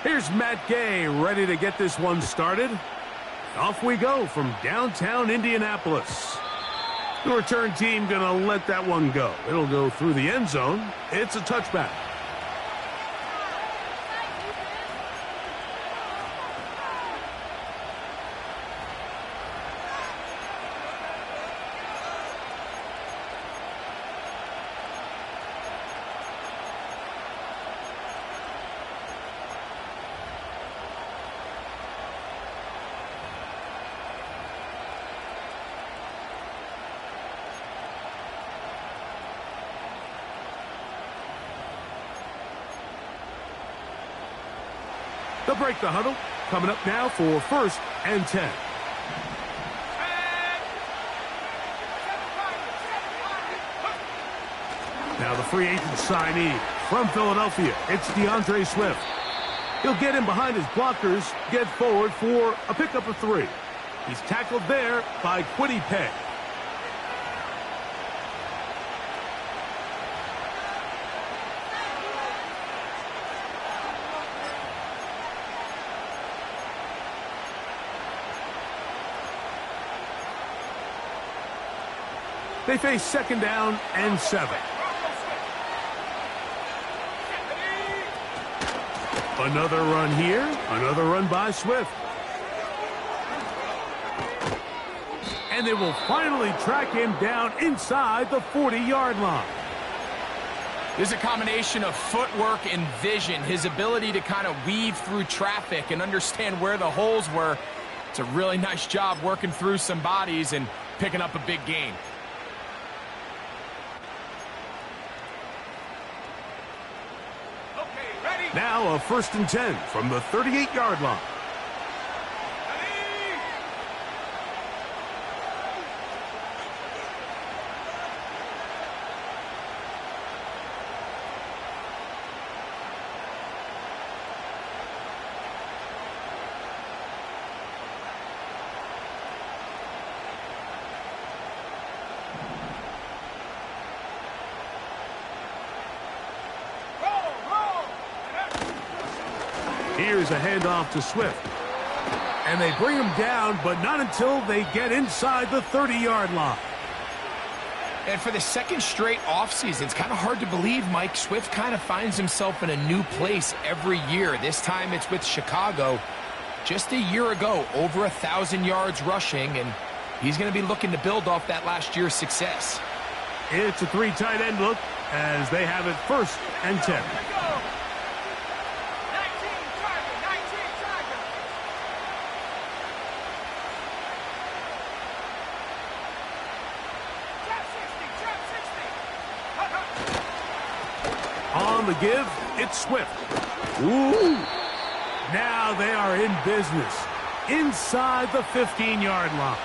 Here's Matt Gay ready to get this one started. Off we go from downtown Indianapolis. The return team going to let that one go. It'll go through the end zone. It's a touchback. They'll break the huddle. Coming up now for 1st and 10. Now the free agent signee from Philadelphia. It's DeAndre Swift. He'll get in behind his blockers, get forward for a pickup of 3. He's tackled there by Kwity Paye. They face 2nd down and 7. Another run here. Another run by Swift. And they will finally track him down inside the 40-yard line. There's a combination of footwork and vision. His ability to kind of weave through traffic and understand where the holes were. It's a really nice job working through some bodies and picking up a big gain. Now a 1st and 10 from the 38-yard line. Here's a handoff to Swift. And they bring him down, but not until they get inside the 30-yard line. And for the 2nd straight offseason, it's kind of hard to believe Mike Swift kind of finds himself in a new place every year. This time it's with Chicago. Just a year ago, over 1,000 yards rushing, and he's going to be looking to build off that last year's success. It's a 3 tight end look as they have it 1st and 10. On the give, it's Swift. Ooh. Now they are in business inside the 15-yard line.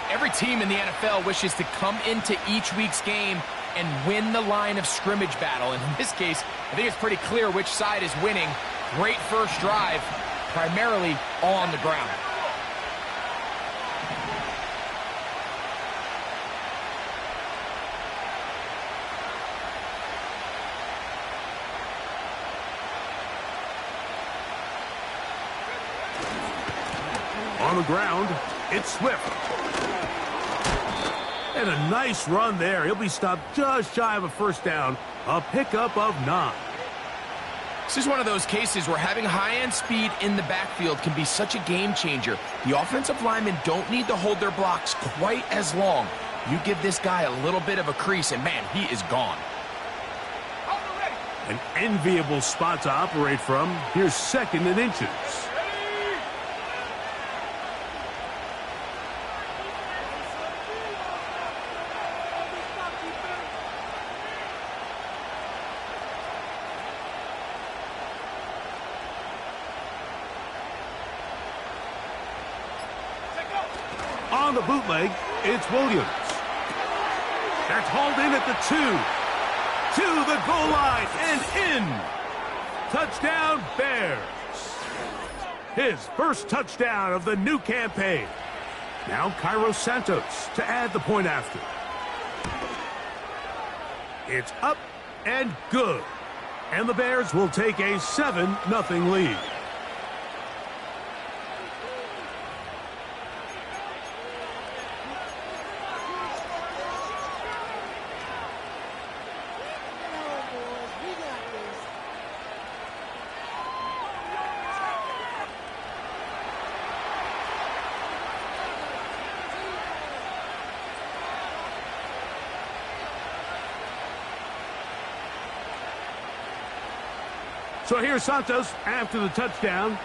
Every team in the NFL wishes to come into each week's game and win the line of scrimmage battle. And in this case, I think it's pretty clear which side is winning. Great first drive, primarily all on the ground. On the ground, it's Swift. And a nice run there. He'll be stopped just shy of a 1st down. A pickup of 9. This is one of those cases where having high-end speed in the backfield can be such a game changer. The offensive linemen don't need to hold their blocks quite as long. You give this guy a little bit of a crease, and man, he is gone. An enviable spot to operate from. Here's 2nd and inches. On the bootleg, it's Williams. That's hauled in at the 2. To the goal line and in. Touchdown, Bears. His 1st touchdown of the new campaign. Now Cairo Santos to add the point after. It's up and good. And the Bears will take a 7-0 lead. So here's Santos after the touchdown.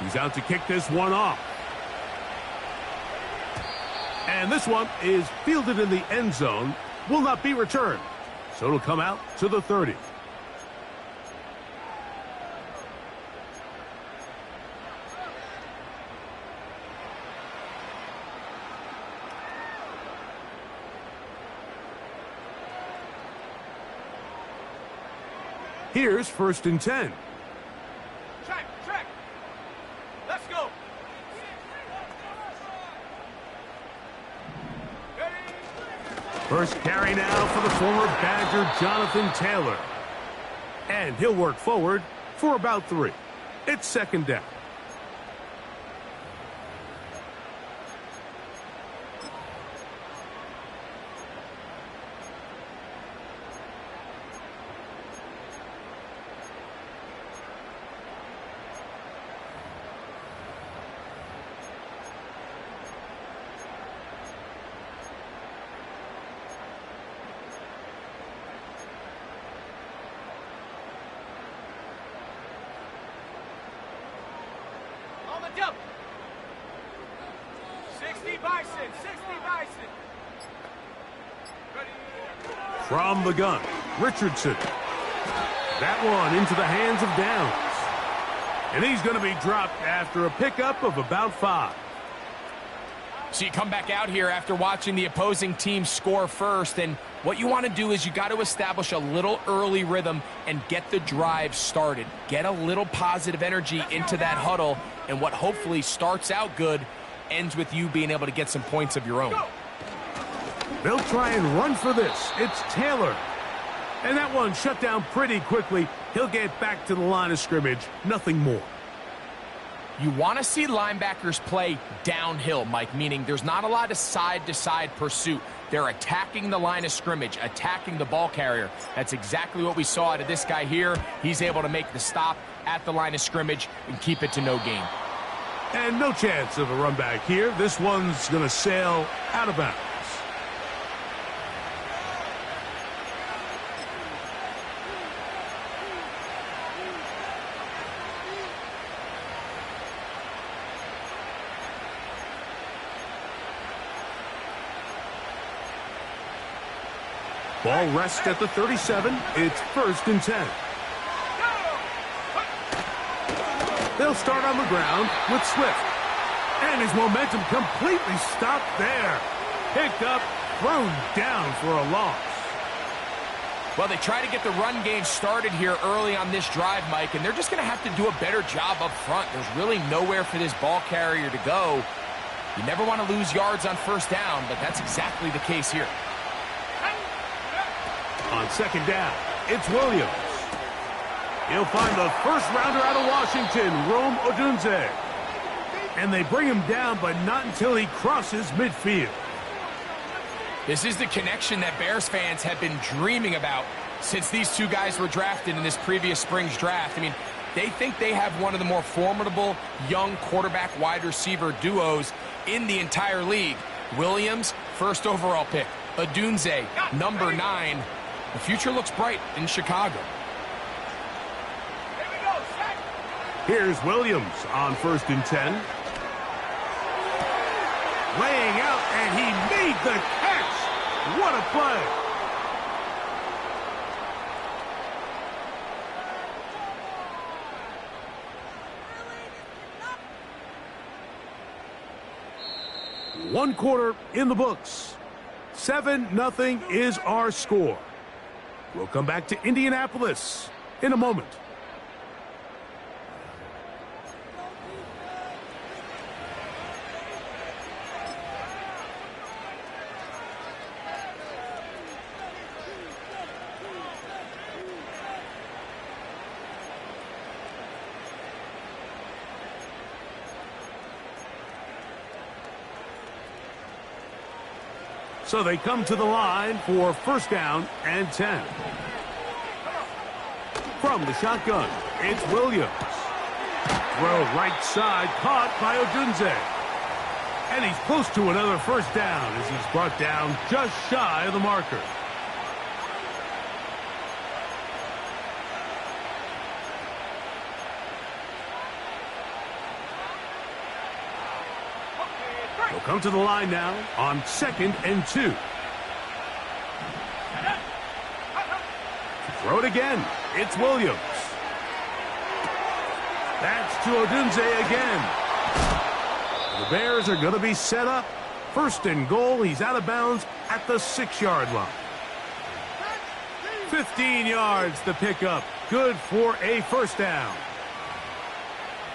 He's out to kick this one off. And this one is fielded in the end zone. Will not be returned. So it'll come out to the 30. Here's 1st and 10. Check. Let's go. First carry now for the former Badger, Jonathan Taylor. And he'll work forward for about 3. It's 2nd down. On the jump. 60 Bison. Ready. From the gun, Richardson. That one into the hands of Downs. And he's going to be dropped after a pickup of about 5. So you come back out here after watching the opposing team score first, and what you want to do is you got to establish a little early rhythm and get the drive started. Get a little positive energy into that huddle, and what hopefully starts out good ends with you being able to get some points of your own. They'll try and run for this. It's Taylor. And that one shut down pretty quickly. He'll get back to the line of scrimmage. Nothing more. You want to see linebackers play downhill, Mike, meaning there's not a lot of side-to-side pursuit. They're attacking the line of scrimmage, attacking the ball carrier. That's exactly what we saw out of this guy here. He's able to make the stop at the line of scrimmage and keep it to no gain. And no chance of a run back here. This one's going to sail out of bounds. Ball rests at the 37. It's 1st and 10. They'll start on the ground with Swift. And his momentum completely stopped there. Picked up, thrown down for a loss. Well, they try to get the run game started here early on this drive, Mike, and they're just going to have to do a better job up front. There's really nowhere for this ball carrier to go. You never want to lose yards on 1st down, but that's exactly the case here. On 2nd down, it's Williams. He'll find the first rounder out of Washington, Rome Odunze. And they bring him down, but not until he crosses midfield. This is the connection that Bears fans have been dreaming about since these two guys were drafted in this previous spring's draft. I mean, they think they have one of the more formidable young quarterback wide receiver duos in the entire league. Williams, 1st overall pick. Odunze, number 9. The future looks bright in Chicago. Here's Williams on 1st and 10. Laying out, and he made the catch. What a play. One quarter in the books. 7-0 is our score. We'll come back to Indianapolis in a moment. So they come to the line for first down and 10. From the shotgun, it's Williams. Throw right side, caught by Odunze. And he's close to another first down as he's brought down just shy of the marker. He'll come to the line now on 2nd and 2. Throw it again. It's Williams. That's to Odunze again. The Bears are going to be set up. 1st and goal. He's out of bounds at the 6-yard line. 15 yards the pickup. Good for a first down.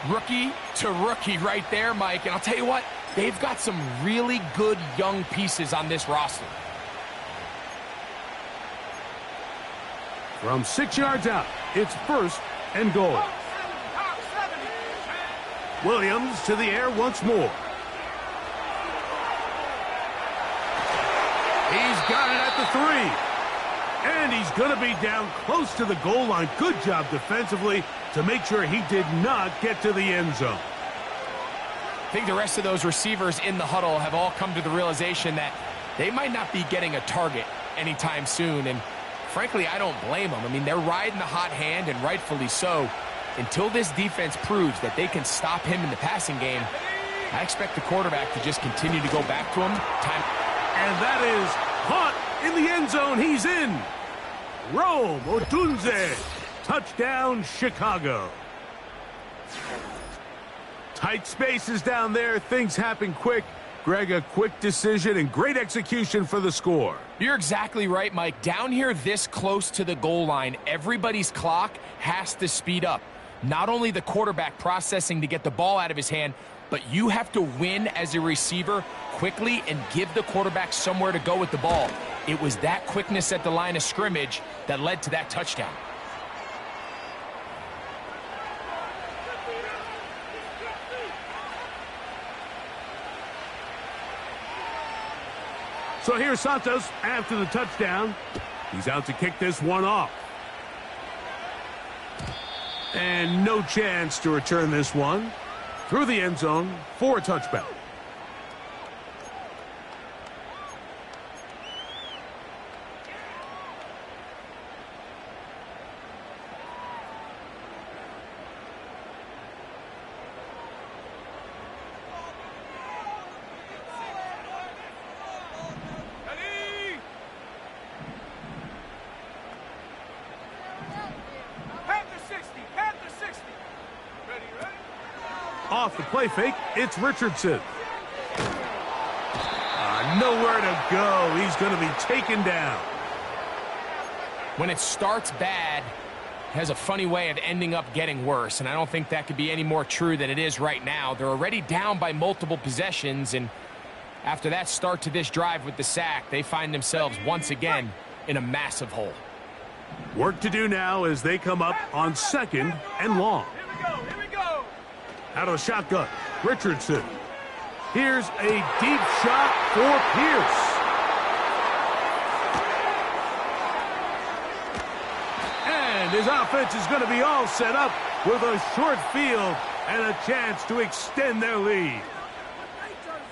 Rookie to rookie right there, Mike. And I'll tell you what, they've got some really good young pieces on this roster. From 6 yards out, it's 1st and goal. Williams to the air once more. He's got it at the 3. And he's going to be down close to the goal line. Good job defensively to make sure he did not get to the end zone. I think the rest of those receivers in the huddle have all come to the realization that they might not be getting a target anytime soon. And frankly, I don't blame them. I mean, they're riding the hot hand, and rightfully so. Until this defense proves that they can stop him in the passing game, I expect the quarterback to just continue to go back to him. And that is caught in the end zone. He's in. Rome Odunze. Touchdown, Chicago. Tight spaces down there. Things happen quick. Greg, a quick decision and great execution for the score. You're exactly right, Mike. Down here this close to the goal line, everybody's clock has to speed up. Not only the quarterback processing to get the ball out of his hand, but you have to win as a receiver quickly and give the quarterback somewhere to go with the ball. It was that quickness at the line of scrimmage that led to that touchdown. So here's Santos after the touchdown. He's out to kick this one off. And no chance to return this one through the end zone for a touchback. Off the play fake, it's Richardson. Nowhere to go. He's going to be taken down. When it starts bad, it has a funny way of ending up getting worse, and I don't think that could be any more true than it is right now. They're already down by multiple possessions, and after that start to this drive with the sack, they find themselves once again in a massive hole. Work to do now as they come up on 2nd and long. Here we go. Out of the shotgun, Richardson. Here's a deep shot for Pierce. And his offense is going to be all set up with a short field and a chance to extend their lead.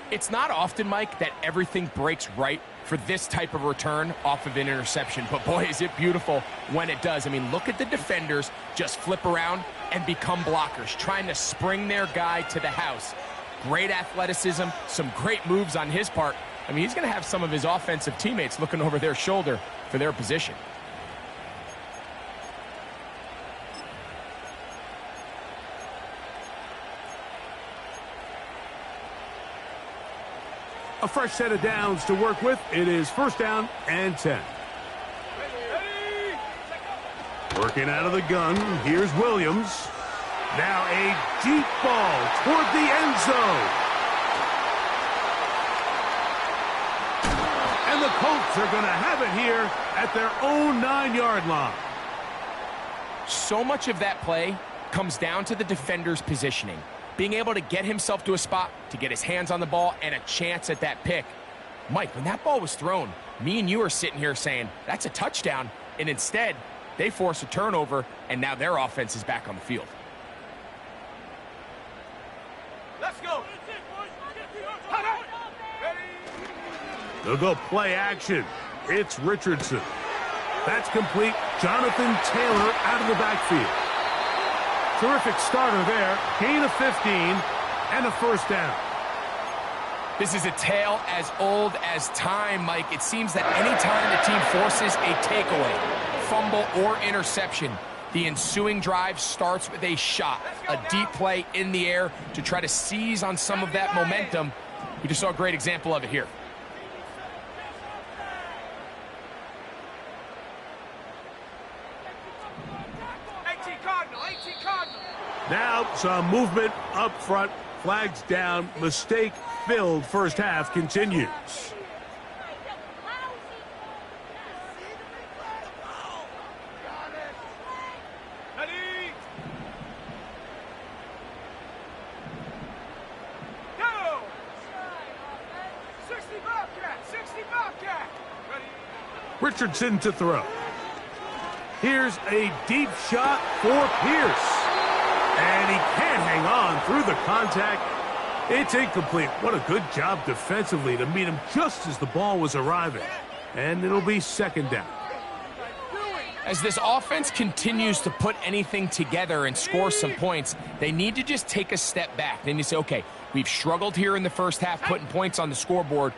It's not often, Mike, that everything breaks right for this type of return off of an interception. But boy, is it beautiful when it does. I mean, look at the defenders just flip around and become blockers, trying to spring their guy to the house. Great athleticism, some great moves on his part. I mean, he's going to have some of his offensive teammates looking over their shoulder for their position. A fresh set of downs to work with. It is 1st down and 10. Working out of the gun. Here's Williams. Now a deep ball toward the end zone. And the Colts are going to have it here at their own 9-yard line. So much of that play comes down to the defender's positioning. Being able to get himself to a spot, to get his hands on the ball, and a chance at that pick. Mike, when that ball was thrown, me and you are sitting here saying, that's a touchdown, and instead, they force a turnover, and now their offense is back on the field. Let's go. They'll go play action. It's Richardson. That's complete. Jonathan Taylor out of the backfield. Terrific starter there. Gain of 15 and a first down. This is a tale as old as time, Mike. It seems that any time the team forces a takeaway, fumble, or interception, the ensuing drive starts with a shot, a deep play in the air to try to seize on some of that momentum. We just saw a great example of it here. Now some movement up front. Flags down. Mistake-filled first half continues. Richardson to throw. Here's a deep shot for Pierce. And he can't hang on through the contact. It's incomplete. What a good job defensively to meet him just as the ball was arriving. And it'll be second down. As this offense continues to put anything together and score some points, they need to just take a step back. Then you say, okay, we've struggled here in the first half putting points on the scoreboard.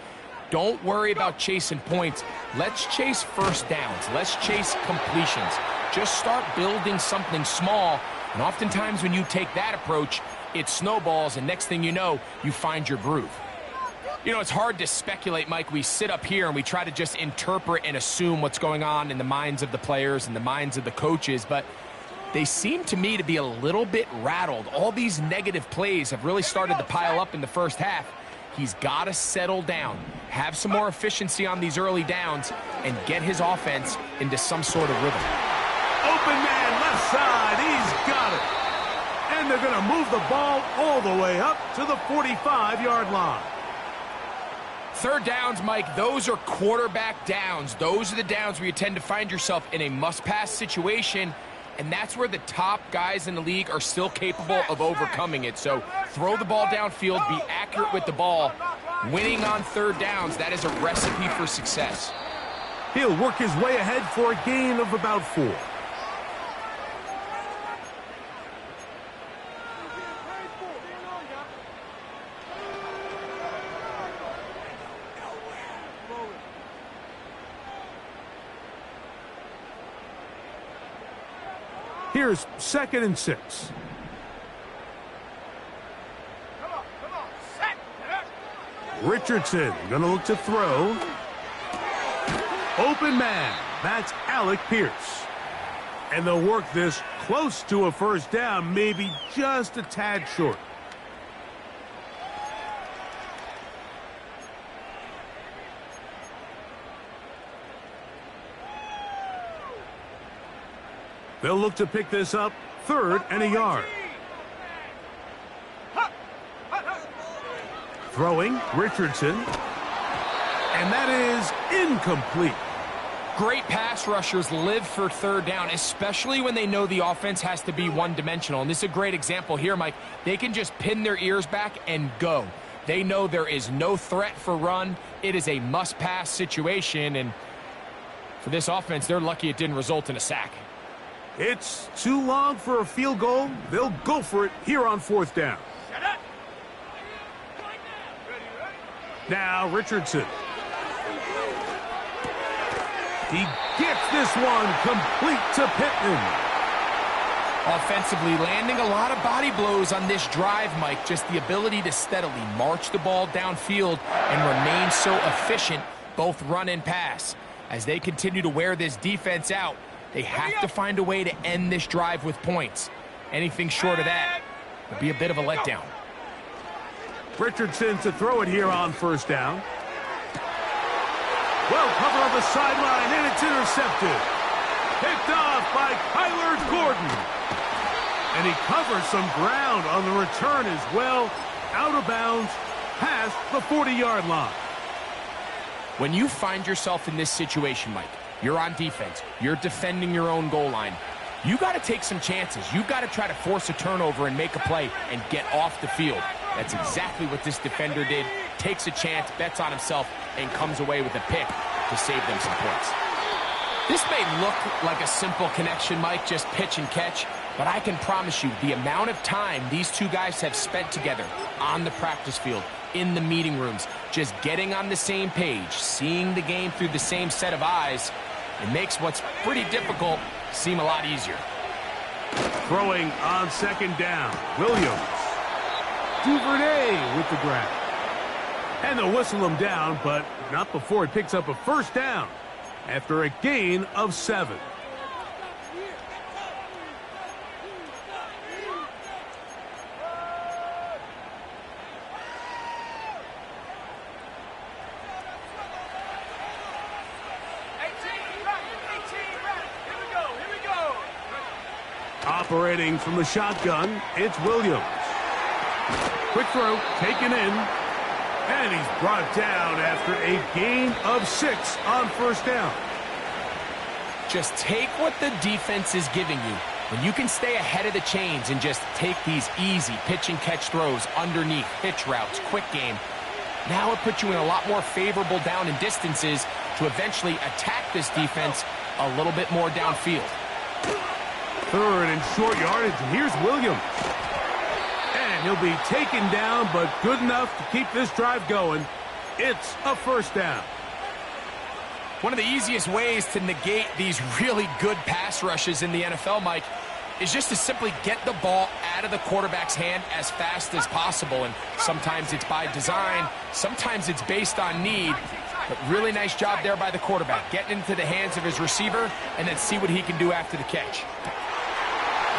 Don't worry about chasing points. Let's chase first downs. Let's chase completions. Just start building something small. And oftentimes when you take that approach, it snowballs, and next thing you know, you find your groove. You know, it's hard to speculate, Mike. We sit up here and we try to just interpret and assume what's going on in the minds of the players and the minds of the coaches, but they seem to me to be a little bit rattled. All these negative plays have really started to pile up in the first half. He's got to settle down, have some more efficiency on these early downs, and get his offense into some sort of rhythm. Open man left side. He's got it. And they're going to move the ball all the way up to the 45-yard line. Third downs, Mike, those are quarterback downs. Those are the downs where you tend to find yourself in a must-pass situation, and that's where the top guys in the league are still capable of overcoming it. So throw the ball downfield, be accurate with the ball. Winning on third downs, that is a recipe for success. He'll work his way ahead for a gain of about 4. Here's 2nd and 6. Richardson gonna look to throw. Open man. That's Alec Pierce. And they'll work this close to a first down, maybe just a tad short. They'll look to pick this up, 3rd and a yard. Throwing, Richardson. And that is incomplete. Great pass rushers live for third down, especially when they know the offense has to be one-dimensional. And this is a great example here, Mike. They can just pin their ears back and go. They know there is no threat for run. It is a must-pass situation. And for this offense, they're lucky it didn't result in a sack. It's too long for a field goal. They'll go for it here on 4th down. Now Richardson. He gets this one complete to Pittman. Offensively, landing a lot of body blows on this drive, Mike. Just the ability to steadily march the ball downfield and remain so efficient, both run and pass. As they continue to wear this defense out, they have to find a way to end this drive with points. Anything short of that would be a bit of a letdown. Richardson to throw it here on 1st down. Well covered on the sideline, and it's intercepted. Picked off by Kyler Gordon. And he covers some ground on the return as well. Out of bounds, past the 40-yard line. When you find yourself in this situation, Mike, you're on defense, you're defending your own goal line, you got to take some chances. You got to try to force a turnover and make a play and get off the field. That's exactly what this defender did. Takes a chance, bets on himself, and comes away with a pick to save them some points. This may look like a simple connection, Mike, just pitch and catch, but I can promise you the amount of time these two guys have spent together on the practice field, in the meeting rooms, just getting on the same page, seeing the game through the same set of eyes, it makes what's pretty difficult seem a lot easier. Throwing on second down, Williams. Duvernay with the grab. And they'll whistle him down, but not before he picks up a first down after a gain of 7. Operating from the shotgun, it's Williams. Quick throw, taken in, and he's brought down after a gain of 6 on first down. Just take what the defense is giving you. When you can stay ahead of the chains and just take these easy pitch and catch throws underneath, hitch routes, quick game, now it puts you in a lot more favorable down and distances to eventually attack this defense a little bit more downfield. Third and short yardage, and here's Williams. And he'll be taken down, but good enough to keep this drive going. It's a first down. One of the easiest ways to negate these really good pass rushes in the NFL, Mike, is just to simply get the ball out of the quarterback's hand as fast as possible. And sometimes it's by design, sometimes it's based on need. But really nice job there by the quarterback, getting into the hands of his receiver and then see what he can do after the catch.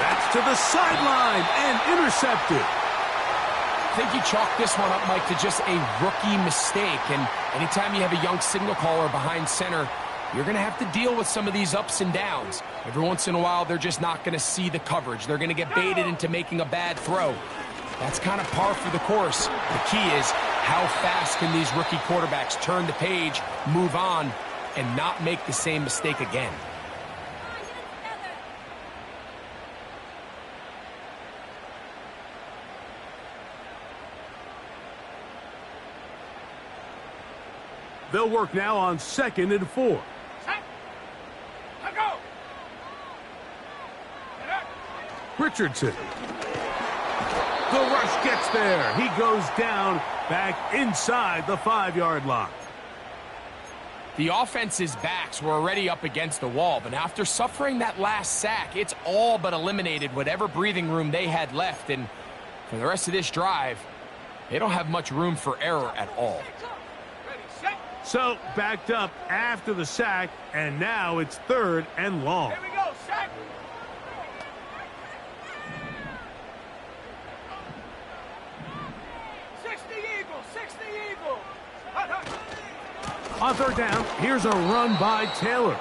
That's to the sideline and intercepted. I think you chalk this one up, Mike, to just a rookie mistake. And anytime you have a young signal caller behind center, you're going to have to deal with some of these ups and downs. Every once in a while, they're just not going to see the coverage. They're going to get baited into making a bad throw. That's kind of par for the course. The key is how fast can these rookie quarterbacks turn the page, move on, and not make the same mistake again. They'll work now on 2nd and 4. Richardson. The rush gets there. He goes down back inside the 5-yard line. The offense's backs were already up against the wall, but after suffering that last sack, it's all but eliminated whatever breathing room they had left. And for the rest of this drive, they don't have much room for error at all. So, backed up after the sack, and now it's 3rd and long. Here we go, sack. On 3rd down, here's a run by Taylor.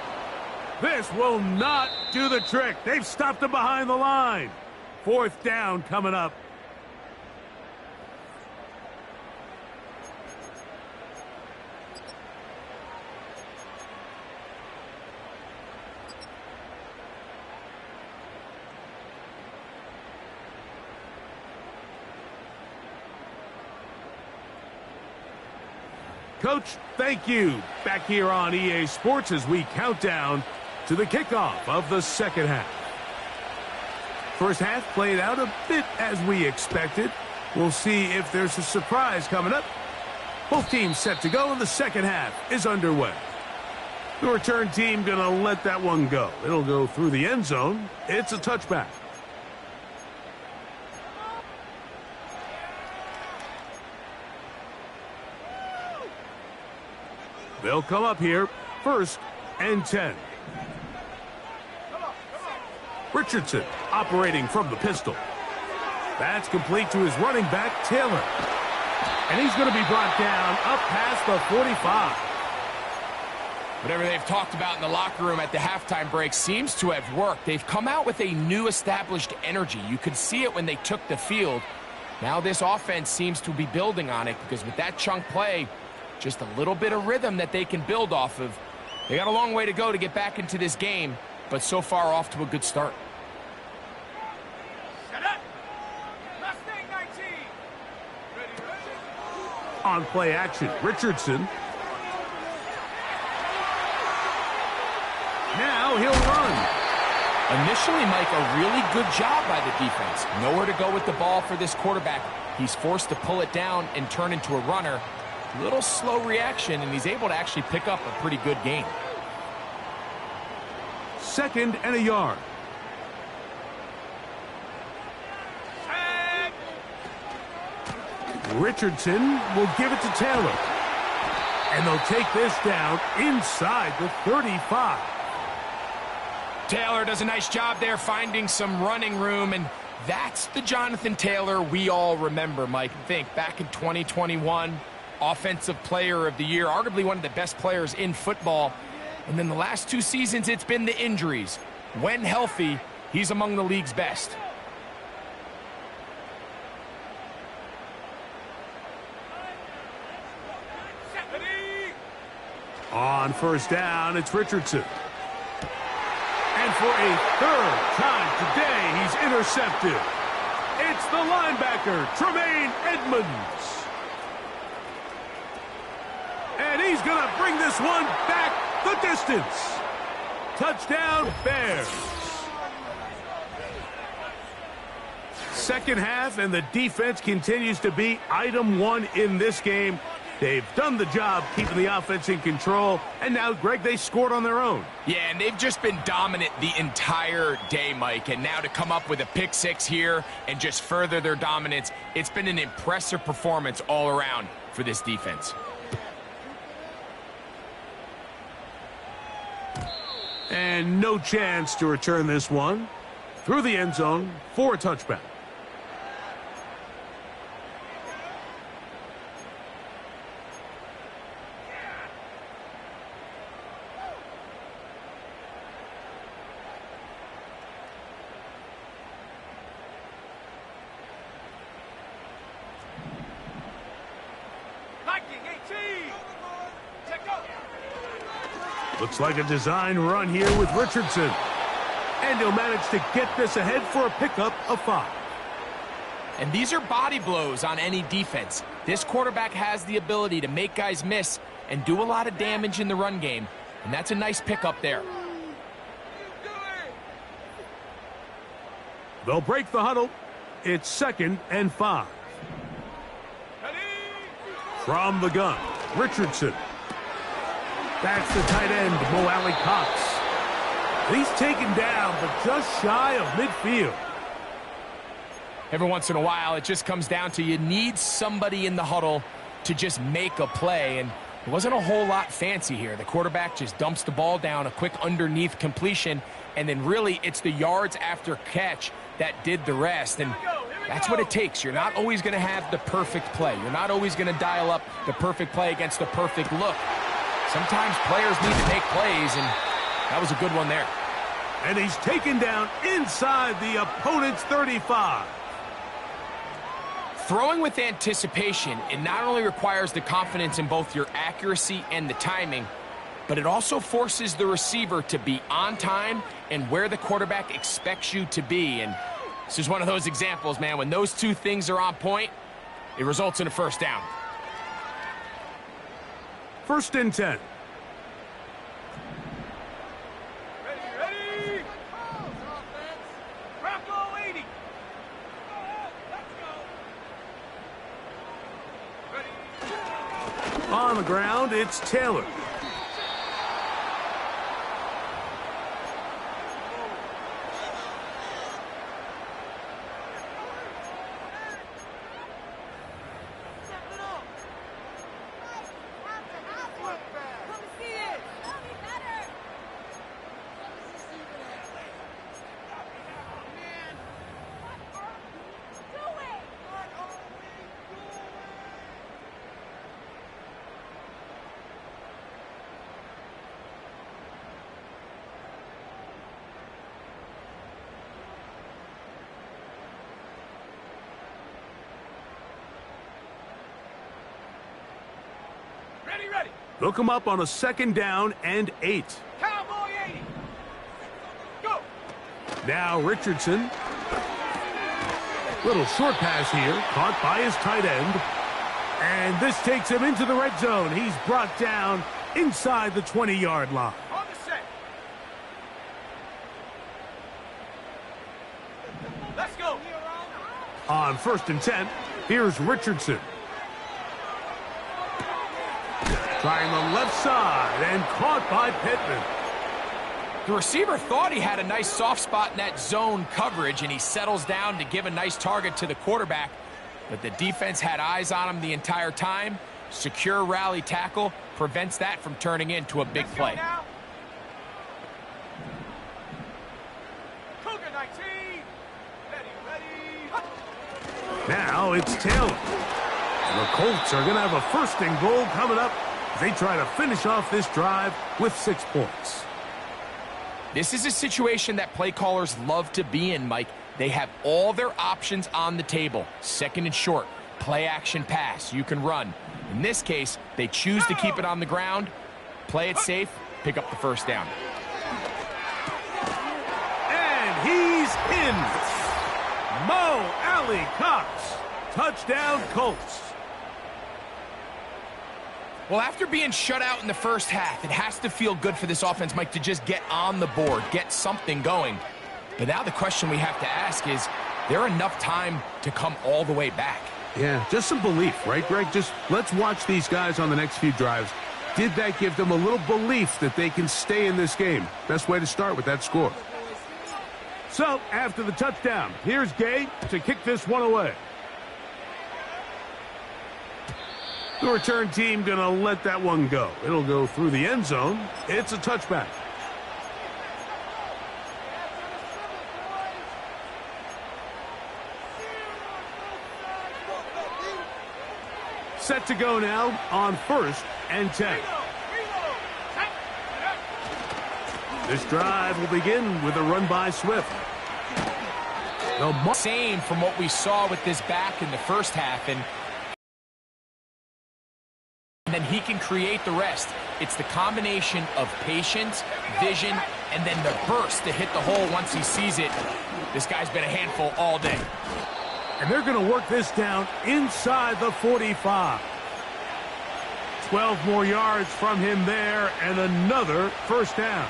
This will not do the trick. They've stopped him behind the line. 4th down coming up. Coach, thank you. Back here on EA Sports as we count down to the kickoff of the second half. First half played out a bit as we expected. We'll see if there's a surprise coming up. Both teams set to go, and the second half is underway. The return team going to let that one go. It'll go through the end zone. It's a touchback. They'll come up here, 1st and 10. Richardson operating from the pistol. That's complete to his running back, Taylor. And he's going to be brought down up past the 45. Whatever they've talked about in the locker room at the halftime break seems to have worked. They've come out with a new established energy. You could see it when they took the field. Now this offense seems to be building on it because with that chunk play, just a little bit of rhythm that they can build off of. They got a long way to go to get back into this game, but so far off to a good start. Set up. Mustang 19. Ready, ready. On play action, Richardson. Now he'll run. Initially, Mike, a really good job by the defense. Nowhere to go with the ball for this quarterback. He's forced to pull it down and turn into a runner. Little slow reaction, and he's able to actually pick up a pretty good gain. 2nd and a yard. Tag. Richardson will give it to Taylor. And they'll take this down inside the 35. Taylor does a nice job there finding some running room, and that's the Jonathan Taylor we all remember, Mike. Think back in 2021, Offensive Player of the Year, arguably one of the best players in football. And then the last 2 seasons, it's been the injuries. When healthy, he's among the league's best. On 1st down, it's Richardson. And for a 3rd time today, he's intercepted. It's the linebacker, Tremaine Edmonds. And he's going to bring this one back the distance. Touchdown, Bears. Second half, and the defense continues to be item 1 in this game. They've done the job keeping the offense in control, and now, Greg, they scored on their own. Yeah, and they've just been dominant the entire day, Mike. And now to come up with a pick 6 here and just further their dominance, it's been an impressive performance all around for this defense. And no chance to return this one. Through the end zone for a touchback. Looks like a design run here with Richardson. And he'll manage to get this ahead for a pickup of 5. And these are body blows on any defense. This quarterback has the ability to make guys miss and do a lot of damage in the run game. And that's a nice pickup there. They'll break the huddle. It's 2nd and 5. From the gun, Richardson. That's the tight end, Mo Alley Cox. He's taken down, but just shy of midfield. Every once in a while, it just comes down to you need somebody in the huddle to just make a play. And it wasn't a whole lot fancy here. The quarterback just dumps the ball down, a quick underneath completion, and then really it's the yards after catch that did the rest. And that's what it takes. You're not always going to have the perfect play. You're not always going to dial up the perfect play against the perfect look. Sometimes players need to make plays, and that was a good one there. And he's taken down inside the opponent's 35. Throwing with anticipation, it not only requires the confidence in both your accuracy and the timing, but it also forces the receiver to be on time and where the quarterback expects you to be. And this is one of those examples, man. When those 2 things are on point, it results in a 1st down. 1st and 10. Ready. Bronco 80. Let's go. On the ground, it's Taylor. Ready, ready. Look him up on a 2nd down and 8. Cowboy 80. Go. Now Richardson. Little short pass here, caught by his tight end. And this takes him into the red zone. He's brought down inside the 20-yard line. On the set. Let's go. On 1st and 10, here's Richardson. Trying the left side and caught by Pittman. The receiver thought he had a nice soft spot in that zone coverage, and he settles down to give a nice target to the quarterback. But the defense had eyes on him the entire time. Secure rally tackle prevents that from turning into a big play. Cougar 19. Ready. Now it's Taylor. The Colts are going to have a 1st and goal coming up. They try to finish off this drive with 6 points. This is a situation that play callers love to be in, Mike. They have all their options on the table. 2nd and short, play action pass, you can run. In this case, they choose to keep it on the ground, play it safe, pick up the 1st down. And he's in. Mo Alley Cox. Touchdown Colts. Well, after being shut out in the first half, it has to feel good for this offense, Mike, to just get on the board, get something going. But now the question we have to ask is there enough time to come all the way back? Yeah, just some belief, right, Greg? Just let's watch these guys on the next few drives. Did that give them a little belief that they can stay in this game? Best way to start with that score. So, after the touchdown, here's Gay to kick this one away. The return team going to let that one go. It'll go through the end zone. It's a touchback. Set to go now on 1st and 10. This drive will begin with a run by Swift. Same from what we saw with this back in the first half, and then he can create the rest. It's the combination of patience, vision, and then the burst to hit the hole once he sees it. This guy's been a handful all day. And they're going to work this down inside the 45. 12 more yards from him there, and another 1st down.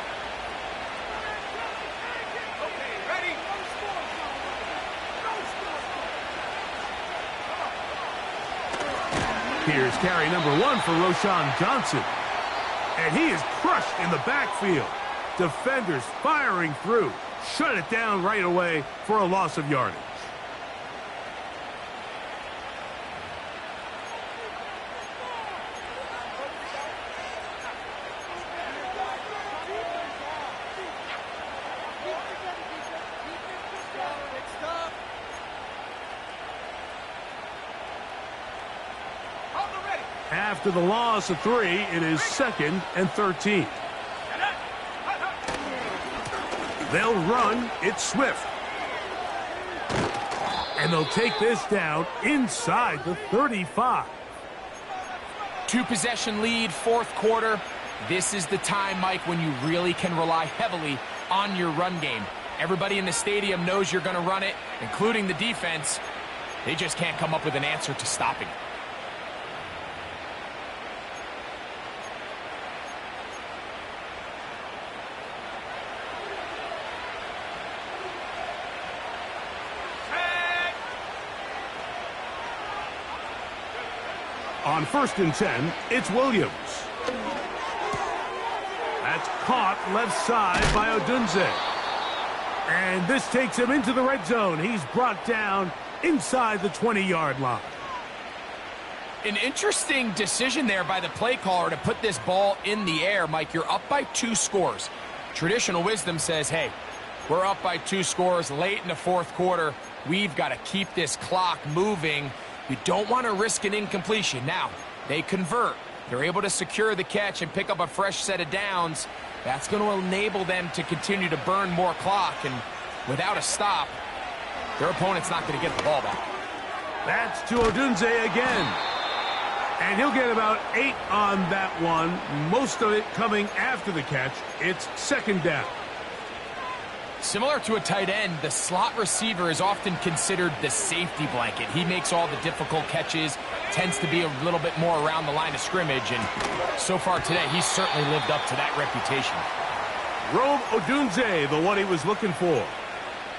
Here's carry number 1 for Roschon Johnson. And he is crushed in the backfield. Defenders firing through. Shut it down right away for a loss of yardage. After the loss of 3, it is 2nd and 13. They'll run. It's Swift. And they'll take this down inside the 35. 2-possession lead, 4th quarter. This is the time, Mike, when you really can rely heavily on your run game. Everybody in the stadium knows you're going to run it, including the defense. They just can't come up with an answer to stopping it. On 1st and 10, it's Williams. That's caught left side by Odunze. And this takes him into the red zone. He's brought down inside the 20-yard line. An interesting decision there by the play caller to put this ball in the air. Mike, you're up by 2 scores. Traditional wisdom says, hey, we're up by 2 scores late in the 4th quarter. We've got to keep this clock moving. You don't want to risk an incompletion. Now, they convert. They're able to secure the catch and pick up a fresh set of downs. That's going to enable them to continue to burn more clock. And without a stop, their opponent's not going to get the ball back. That's to Odunze again. And he'll get about 8 on that one, most of it coming after the catch. It's second down. Similar to a tight end, the slot receiver is often considered the safety blanket. He makes all the difficult catches, tends to be a little bit more around the line of scrimmage, and so far today, he's certainly lived up to that reputation. Rome Odunze, the one he was looking for.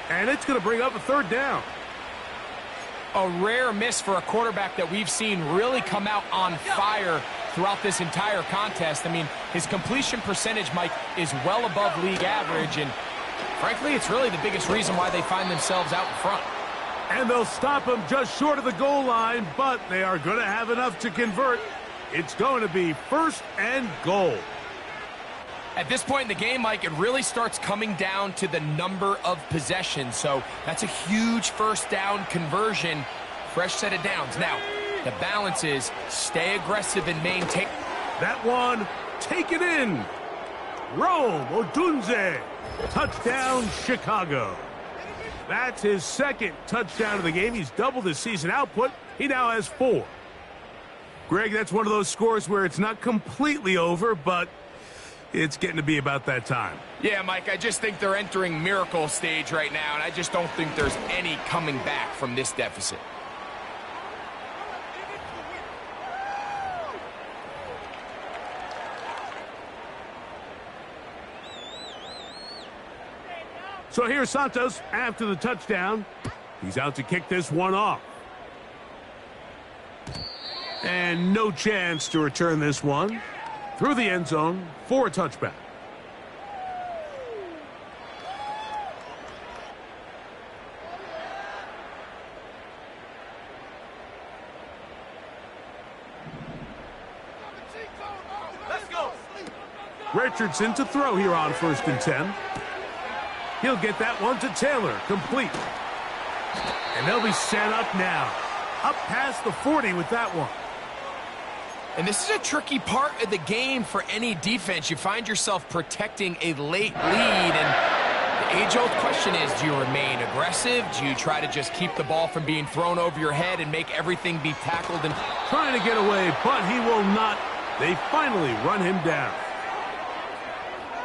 And it's going to bring up a third down. A rare miss for a quarterback that we've seen really come out on fire throughout this entire contest. I mean, his completion percentage, Mike, is well above league average, and frankly, it's really the biggest reason why they find themselves out in front. And they'll stop him just short of the goal line, but they are going to have enough to convert. It's going to be first and goal. At this point in the game, Mike, it really starts coming down to the number of possessions. So that's a huge first down conversion. Fresh set of downs. Now, the balance is stay aggressive and maintain. That one, take it in. Rome Odunze. Touchdown, Chicago. That's his second touchdown of the game. He's doubled his season output. He now has 4. Greg, that's one of those scores where it's not completely over, but it's getting to be about that time. Yeah, Mike, I just think they're entering miracle stage right now, and I just don't think there's any coming back from this deficit. So here's Santos after the touchdown. He's out to kick this one off. And no chance to return this one through the end zone for a touchback. Let's go. Richardson to throw here on 1st and 10. He'll get that one to Taylor, complete. And they'll be set up now. Up past the 40 with that one. And this is a tricky part of the game for any defense. You find yourself protecting a late lead, and the age-old question is, do you remain aggressive? Do you try to just keep the ball from being thrown over your head and make everything be tackled? And trying to get away, but he will not. They finally run him down.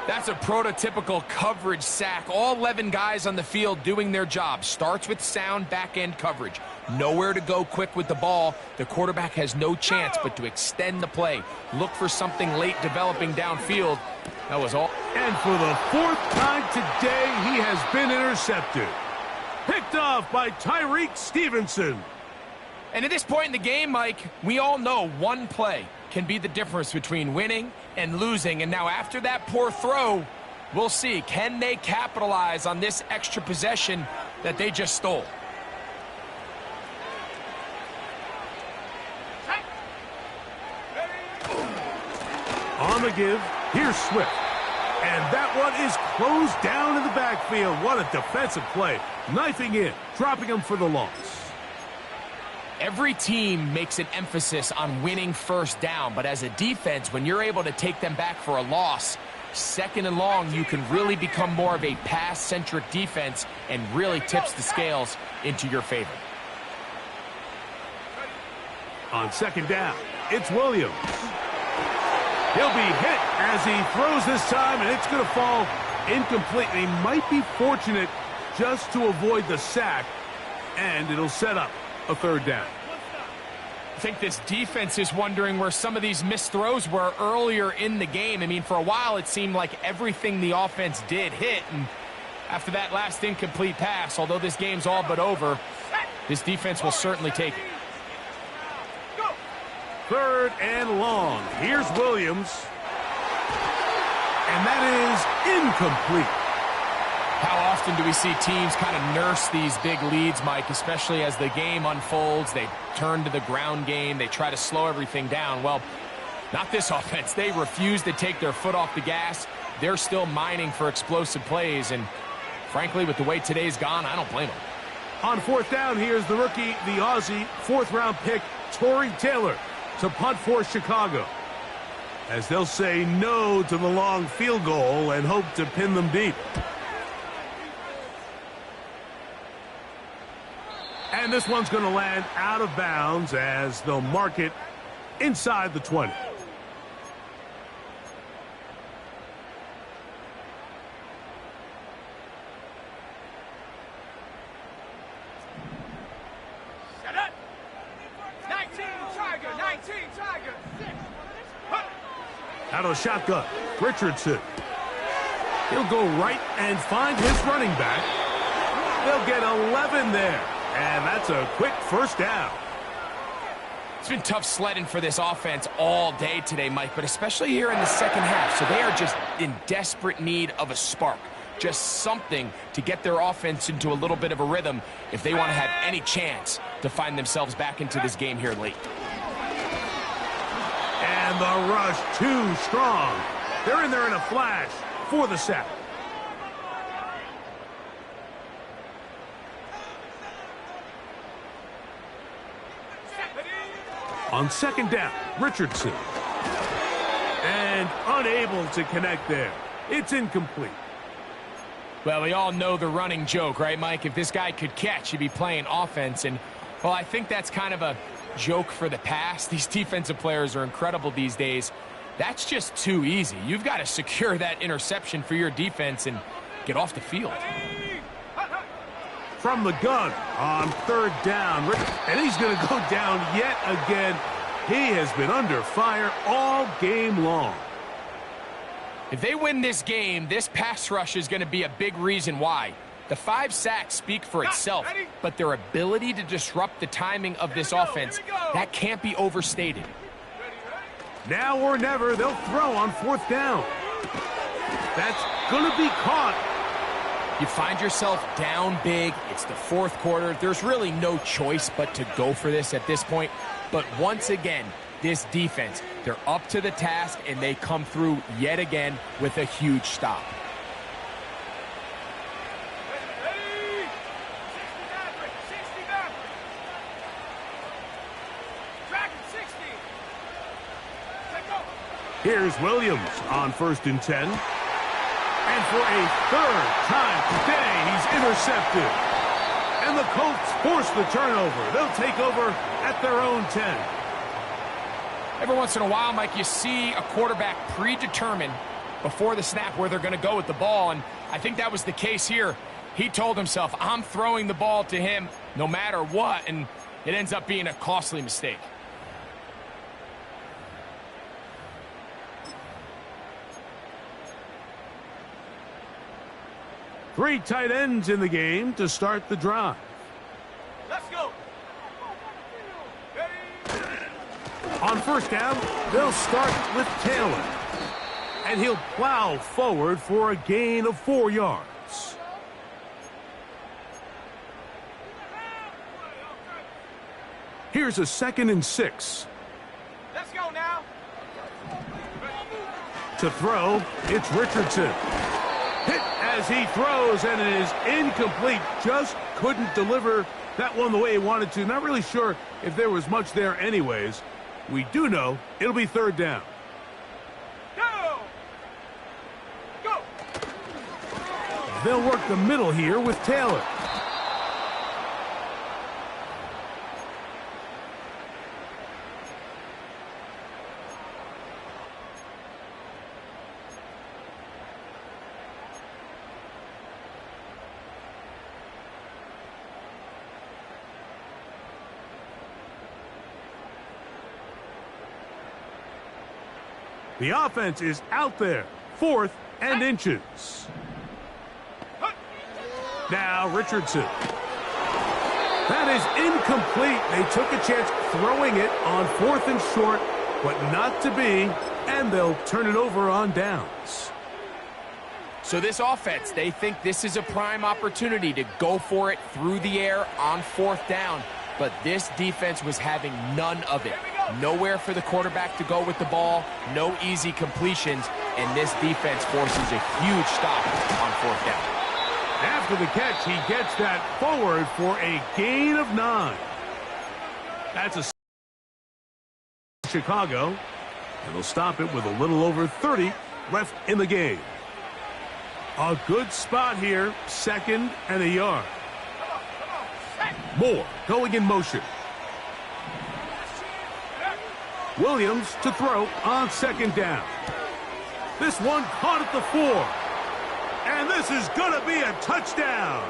that's a prototypical coverage sack. All 11 guys on the field doing their job. Starts with sound back-end coverage. Nowhere to go quick with the ball. The quarterback has no chance but to extend the play. Look for something late developing downfield. That was all. And for the 4th time today, he has been intercepted. Picked off by Tyreek Stevenson. And at this point in the game, Mike, we all know one play can be the difference between winning and losing. And now after that poor throw, we'll see. Can they capitalize on this extra possession that they just stole? On the give, here's Swift. And that one is closed down in the backfield. What a defensive play. Knifing in, dropping him for the loss. Every team makes an emphasis on winning first down, but as a defense, when you're able to take them back for a loss, 2nd and long, you can really become more of a pass-centric defense and really tips the scales into your favor. On 2nd down, it's Williams. He'll be hit as he throws this time, and it's going to fall incomplete. He might be fortunate just to avoid the sack, and it'll set up a 3rd down. I think this defense is wondering where some of these missed throws were earlier in the game. I mean, for a while, it seemed like everything the offense did hit, and after that last incomplete pass, although this game's all but over, this defense will certainly take it. 3rd and long. Here's Williams. And that is incomplete. How often do we see teams kind of nurse these big leads, Mike, especially as the game unfolds? They turn to the ground game. They try to slow everything down. Well, not this offense. They refuse to take their foot off the gas. They're still mining for explosive plays. And frankly, with the way today's gone, I don't blame them. On 4th down, here's the rookie, the Aussie, 4th-round pick, Torrey Taylor, to punt for Chicago, as they'll say no to the long field goal and hope to pin them deep. And this one's going to land out of bounds as they'll mark it inside the 20. Out of shotgun, Richardson. He'll go right and find his running back. They'll get 11 there, and that's a quick first down. It's been tough sledding for this offense all day today, Mike, but especially here in the second half. So they are just in desperate need of a spark, just something to get their offense into a little bit of a rhythm if they want to have any chance to find themselves back into this game here late. And the rush too strong. They're in there in a flash for the sack. On second down, Richardson. And unable to connect there. It's incomplete. Well, we all know the running joke, right, Mike? If this guy could catch, he'd be playing offense. And, well, I think that's kind of a joke for the past. These defensive players are incredible these days. That's just too easy. You've got to secure that interception for your defense and get off the field. From the gun on third down, and he's going to go down yet again. He has been under fire all game long. If they win this game, this pass rush is going to be a big reason why. The 5 sacks speak for itself, but their ability to disrupt the timing of this offense, that can't be overstated. Now or never, they'll throw on fourth down. That's going to be caught. You find yourself down big. It's the fourth quarter. There's really no choice but to go for this at this point. But once again, this defense, they're up to the task, and they come through yet again with a huge stop. Here's Williams on 1st and 10. And for a third time today, he's intercepted. And the Colts force the turnover. They'll take over at their own 10. Every once in a while, Mike, you see a quarterback predetermine before the snap where they're going to go with the ball, and I think that was the case here. He told himself, I'm throwing the ball to him no matter what, and it ends up being a costly mistake. Three tight ends in the game to start the drive. Let's go. On first down, they'll start with Taylor. And he'll plow forward for a gain of 4 yards. Here's a 2nd and 6. Let's go now. To throw, it's Richardson. Hit as he throws, and it is incomplete. Just couldn't deliver that one the way he wanted to. Not really sure if there was much there anyways. We do know it'll be 3rd down. Go! Go! They'll work the middle here with Taylor. The offense is out there. 4th and inches. Now Richardson. That is incomplete. They took a chance throwing it on 4th and short, but not to be, and they'll turn it over on downs. So this offense, they think this is a prime opportunity to go for it through the air on 4th down, but this defense was having none of it. Nowhere for the quarterback to go with the ball, no easy completions, and this defense forces a huge stop on 4th down. After the catch, he gets that forward for a gain of 9. That's a Chicago, and they'll stop it with a little over 30 left in the game. A good spot here, 2nd and a yard. Moore going in motion. Williams to throw on second down. This one caught at the 4. And this is going to be a touchdown.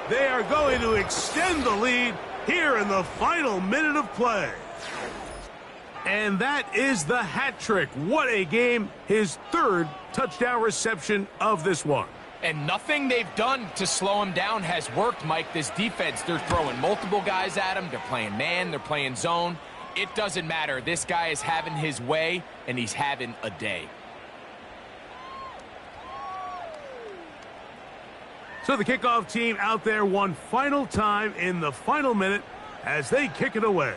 They are going to extend the lead here in the final minute of play. And that is the hat trick. What a game. His third touchdown reception of this one. And nothing they've done to slow him down has worked, Mike. This defense, they're throwing multiple guys at him. They're playing man. They're playing zone. It doesn't matter. This guy is having his way, and he's having a day. So the kickoff team out there one final time in the final minute as they kick it away.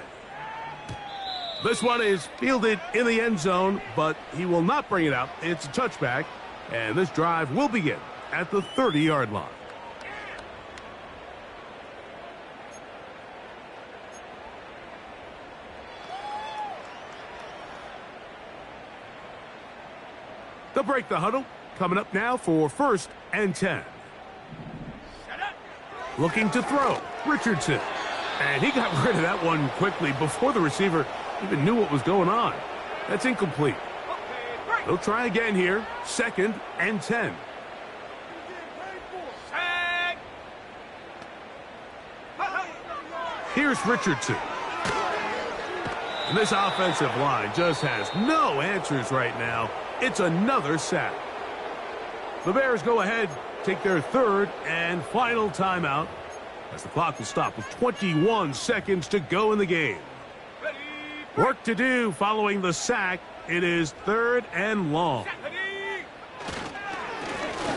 This one is fielded in the end zone, but he will not bring it out. It's a touchback, and this drive will begin at the 30-yard line. They'll break the huddle. Coming up now for 1st and 10. Looking to throw, Richardson. And he got rid of that one quickly before the receiver even knew what was going on. That's incomplete. They'll try again here. 2nd and 10. Here's Richardson. And this offensive line just has no answers right now. It's another sack. The Bears go ahead, take their 3rd and final timeout as the clock will stop with 21 seconds to go in the game. Work to do following the sack. It is 3rd and long.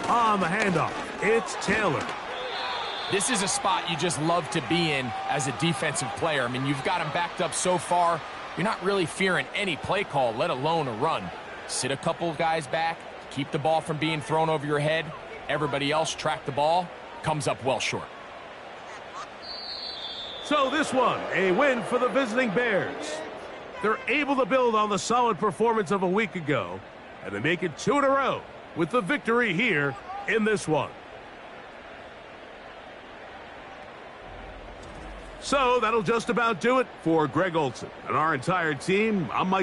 On the handoff, it's Taylor. This is a spot you just love to be in as a defensive player. I mean, you've got him backed up so far. You're not really fearing any play call, let alone a run. Sit a couple of guys back, keep the ball from being thrown over your head. Everybody else track the ball, comes up well short. So this one, a win for the visiting Bears. They're able to build on the solid performance of a week ago, and they make it 2 in a row with the victory here in this one. So that'll just about do it for Greg Olson and our entire team. I'm Mike.